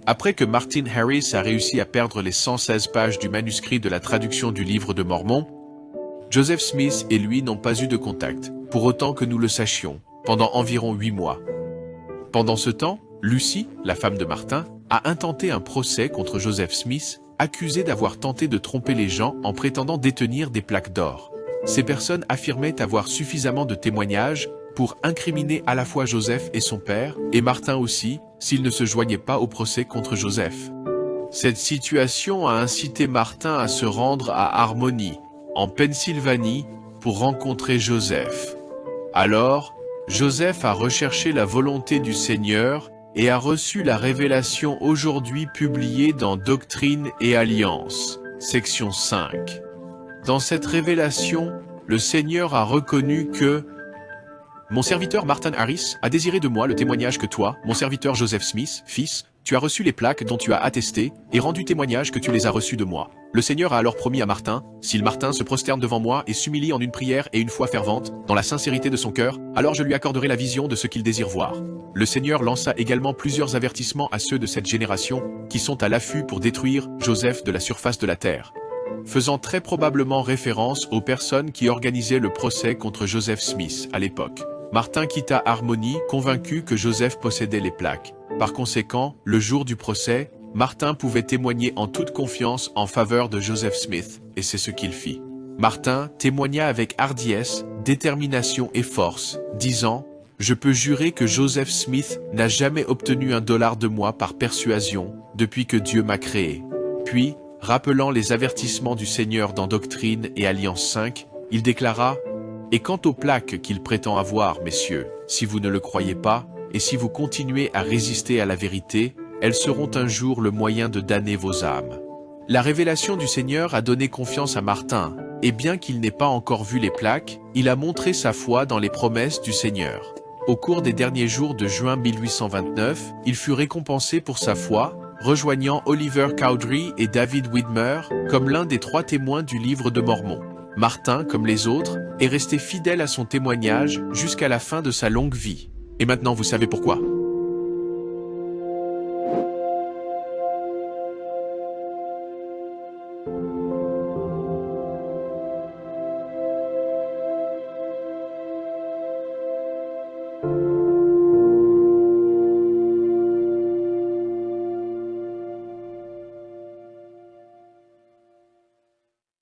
Après que Martin Harris a réussi à perdre les 116 pages du manuscrit de la traduction du livre de Mormon, Joseph Smith et lui n'ont pas eu de contact, pour autant que nous le sachions, pendant environ 8 mois. Pendant ce temps, Lucy, la femme de Martin, a intenté un procès contre Joseph Smith, accusé d'avoir tenté de tromper les gens en prétendant détenir des plaques d'or. Ces personnes affirmaient avoir suffisamment de témoignages pour incriminer à la fois Joseph et son père, et Martin aussi, s'il ne se joignait pas au procès contre Joseph. Cette situation a incité Martin à se rendre à Harmony, en Pennsylvanie, pour rencontrer Joseph. Alors, Joseph a recherché la volonté du Seigneur et a reçu la révélation aujourd'hui publiée dans Doctrine et Alliance, section 5. Dans cette révélation, le Seigneur a reconnu que mon serviteur Martin Harris a désiré de moi le témoignage que toi, mon serviteur Joseph Smith, fils, tu as reçu les plaques dont tu as attesté et rendu témoignage que tu les as reçues de moi. Le Seigneur a alors promis à Martin, s'il Martin se prosterne devant moi et s'humilie en une prière et une foi fervente, dans la sincérité de son cœur, alors je lui accorderai la vision de ce qu'il désire voir. Le Seigneur lança également plusieurs avertissements à ceux de cette génération, qui sont à l'affût pour détruire Joseph de la surface de la terre, faisant très probablement référence aux personnes qui organisaient le procès contre Joseph Smith à l'époque. Martin quitta Harmony, convaincu que Joseph possédait les plaques. Par conséquent, le jour du procès, Martin pouvait témoigner en toute confiance en faveur de Joseph Smith, et c'est ce qu'il fit. Martin témoigna avec hardiesse, détermination et force, disant « Je peux jurer que Joseph Smith n'a jamais obtenu $1 de moi par persuasion depuis que Dieu m'a créé. » Puis, rappelant les avertissements du Seigneur dans Doctrine et Alliance 5, il déclara « Et quant aux plaques qu'il prétend avoir, messieurs, si vous ne le croyez pas, et si vous continuez à résister à la vérité, elles seront un jour le moyen de damner vos âmes. » La révélation du Seigneur a donné confiance à Martin, et bien qu'il n'ait pas encore vu les plaques, il a montré sa foi dans les promesses du Seigneur. Au cours des derniers jours de juin 1829, il fut récompensé pour sa foi, rejoignant Oliver Cowdery et David Widmer comme l'un des 3 témoins du livre de Mormon. Martin, comme les autres, est resté fidèle à son témoignage jusqu'à la fin de sa longue vie. Et maintenant vous savez pourquoi.